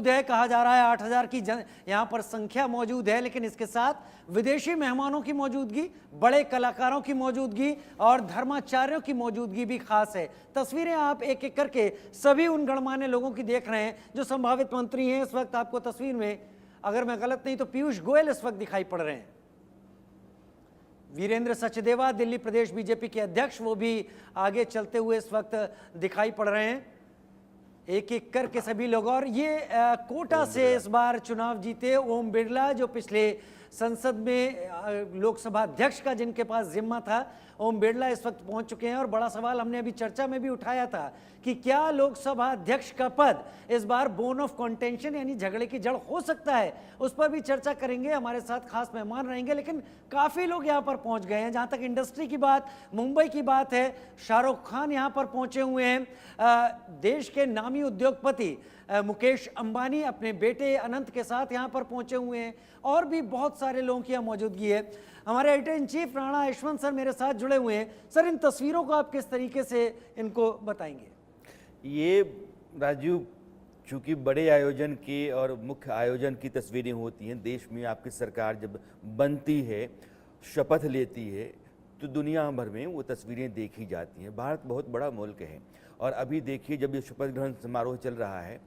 है, कहा जा रहा है 8,000 की यहाँ पर संख्या मौजूद है, लेकिन इसके साथ विदेशी मेहमानों की मौजूदगी, बड़े कलाकारों की मौजूदगी और धर्माचार्यों की मौजूदगी भी खास है। तस्वीरें आप एक एक करके सभी उन गणमान्य लोगों की देख रहे हैं जो संभावित मंत्री हैं। इस वक्त आपको तस्वीर में, अगर मैं गलत नहीं तो पीयूष गोयल इस वक्त दिखाई पड़ रहे हैं। वीरेंद्र सचदेवा दिल्ली प्रदेश बीजेपी के अध्यक्ष, वो भी आगे चलते हुए इस वक्त दिखाई पड़ रहे हैं, एक एक करके सभी लोग। और ये कोटा से इस बार चुनाव जीते ओम बिरला, जो पिछले संसद में लोकसभा अध्यक्ष का जिनके पास जिम्मा था, ओम बिरला इस वक्त पहुंच चुके हैं। और बड़ा सवाल हमने अभी चर्चा में भी उठाया था कि क्या लोकसभा अध्यक्ष का पद इस बार बोन ऑफ कंटेंशन यानी झगड़े की जड़ हो सकता है, उस पर भी चर्चा करेंगे। हमारे साथ खास मेहमान रहेंगे, लेकिन काफी लोग यहाँ पर पहुंच गए हैं। जहां तक इंडस्ट्री की बात, मुंबई की बात है, शाहरुख खान यहाँ पर पहुंचे हुए हैं। देश के नामी उद्योगपति मुकेश अंबानी अपने बेटे अनंत के साथ यहाँ पर पहुंचे हुए हैं, और भी बहुत सारे लोगों की यहाँ मौजूदगी है। हमारे editor in chief Rana Yashwant sir मेरे साथ जुड़े हुए हैं। सर, इन तस्वीरों को आप किस तरीके से इनको बताएंगे? ये राजीव, चूंकि बड़े आयोजन के और मुख्य आयोजन की तस्वीरें होती हैं, देश में आपकी सरकार जब बनती है, शपथ लेती है, तो दुनिया भर में वो तस्वीरें देखी जाती हैं। भारत बहुत बड़ा मुल्क है, और अभी देखिए जब ये शपथ ग्रहण समारोह चल रहा है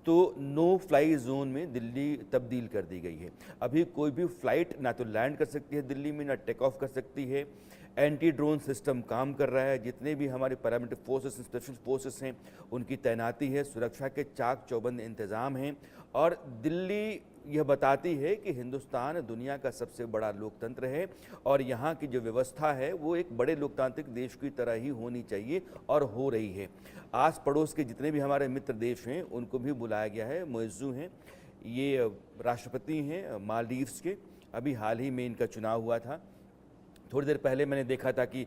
तो नो फ्लाई जोन में दिल्ली तब्दील कर दी गई है। अभी कोई भी फ्लाइट ना तो लैंड कर सकती है दिल्ली में, ना टेक ऑफ कर सकती है। एंटी ड्रोन सिस्टम काम कर रहा है। जितने भी हमारे पैरामिलिट्री फोर्सेस, स्पेशल फोर्सेस हैं, उनकी तैनाती है। सुरक्षा के चाक चौबंद इंतजाम हैं। और दिल्ली यह बताती है कि हिंदुस्तान दुनिया का सबसे बड़ा लोकतंत्र है, और यहाँ की जो व्यवस्था है वो एक बड़े लोकतांत्रिक देश की तरह ही होनी चाहिए, और हो रही है। आस पड़ोस के जितने भी हमारे मित्र देश हैं उनको भी बुलाया गया है। मुइज़्ज़ू हैं, ये राष्ट्रपति हैं मालदीव्स के, अभी हाल ही में इनका चुनाव हुआ था। थोड़ी देर पहले मैंने देखा था कि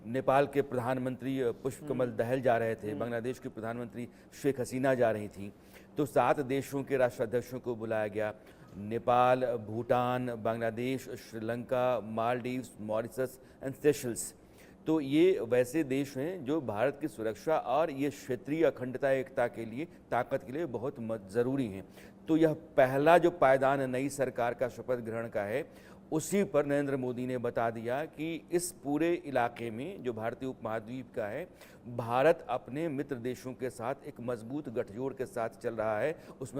नेपाल के प्रधानमंत्री पुष्प कमल दहल जा रहे थे, बांग्लादेश की प्रधानमंत्री शेख हसीना जा रही थी। तो 7 देशों के राष्ट्राध्यक्षों को बुलाया गया। Nepal, Bhutan, Bangladesh, Sri Lanka, Maldives, Mauritius and Seychelles. तो ये वैसे देश हैं जो भारत की सुरक्षा और ये क्षेत्रीय अखंडता एकता के लिए, ताकत के लिए बहुत ज़रूरी हैं। तो यह पहला जो पायदान नई सरकार का शपथ ग्रहण का है, उसी पर नरेंद्र मोदी ने बता दिया कि इस पूरे इलाके में जो भारतीय उपमहाद्वीप का है, भारत अपने मित्र देशों के साथ एक मजबूत गठजोड़ के साथ चल रहा है। उसमें